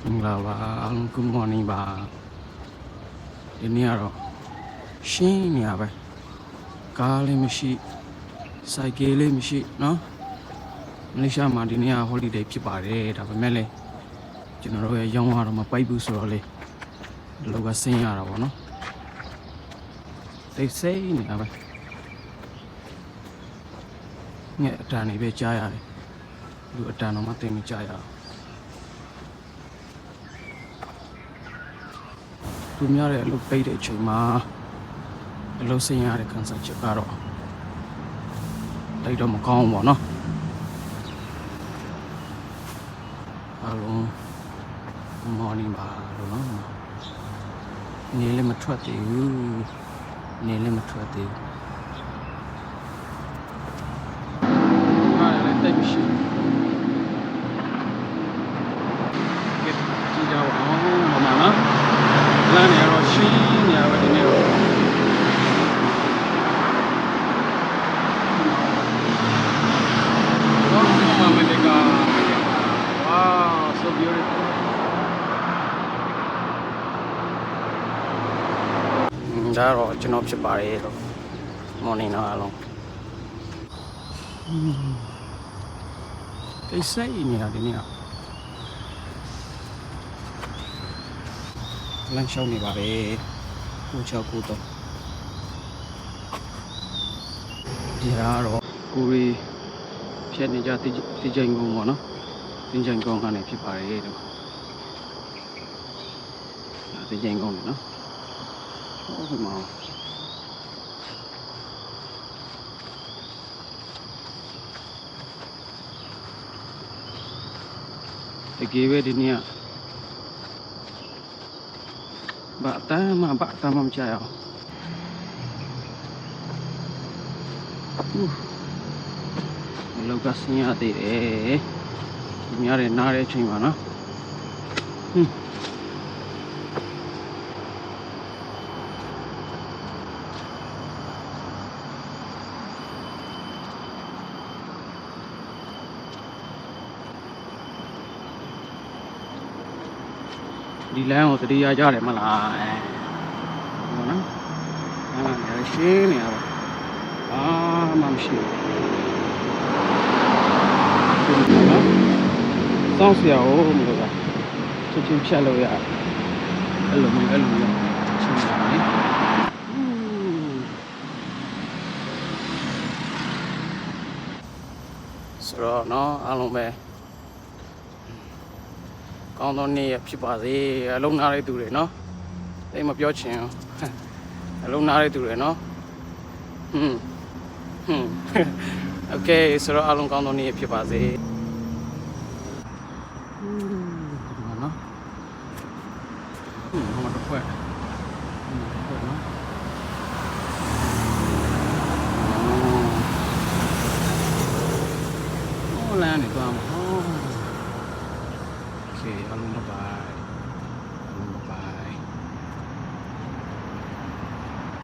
Good morning ပါဒီနေ့ကတော့ရှင်းနေရပဲကားလေးမရှိစိုက်ကယ်လေးမရှိနော်မလေးရှားမှာဒီနေ့က holiday ဖြစ်ပါတယ်ဒါပေမဲ့လည်းကျွန်တော်တို့ရဲ့ရောင်းရတော့မပိုက်ဘူးဆိုတော့လေဒီလောက်ကဆင်းရတာပေါ့နော်တိတ်ဆိတ်နေရပဲငဲ့အတန်နေပဲကြားရတယ်လူအတန်တော့မသိမကြားရသူများရဲ့အလုပ်ပိတ်တဲ့အချိန်မှာအလုပ်ဆင်းရတဲ့ခန်းစားချက်ကတော့တိတ်တော့မကောင်းဘူးပေါ့နော်အားလုံး morning ပါလို့နော်နေလည်းမထွက်သေးဘူးနေလည်းမထွက်သေးဘူးအားလည်းတိတ်မရှိကဲကြည့်ကြအောင်မမနော်လမ်းနေတော့ရှင်းနေရပါဒီနေ့တော့Wow, so beautiful. ဒါတော့ကျွန်တော်ဖြစ်ပါတယ်တော့ morning တော့အားလုံးတိတ်ဆိတ်နေတာဒီနေ့လမ်းလျှောက်နေပါတယ်ကိုချောက်ကိုတော့ဒီကတော့ကိုရီဖြတ်နေကြတိကျင်းကုန်ပေါ့နော်တင်ကြိုင်ကောင်းကနေဖြစ်ပါတယ်တော့တင်ကြိုင်ကောင်းနော်ဟုတ်ကဲ့မောင်တကယ်ပဲဒီနေ့ဘာတမ်းမမချရအောင်လောက်ကစင်းရသေးတယ်များတယ်နားတဲ့အချိန်ပါနော်ဒီလမ်းကိုသတိရကြတယ်မလားဟုတ်နော်ရှင်းနေရပါမှမရှိဘူးနော်စောင့်เสียအောင်မလို့ကချက်ချင်းဖြတ်လို့ရတယ်အဲ့လိုမျိုးချင်းပါလေဆိုတော့နော်အားလုံးပဲကောင်းသောနေ့ဖြစ်ပါစေအလုံးနားတဲ့သူတွေနော်တိတ်မပြောချင်အလုံးနားတဲ့သူတွေနော်โอเคဆိုတော့အားလုံးကောင်းသောနေ့ဖြစ်ပါစေလမ်းနေသွားမှာโอเคအားလုံးတော့ပါ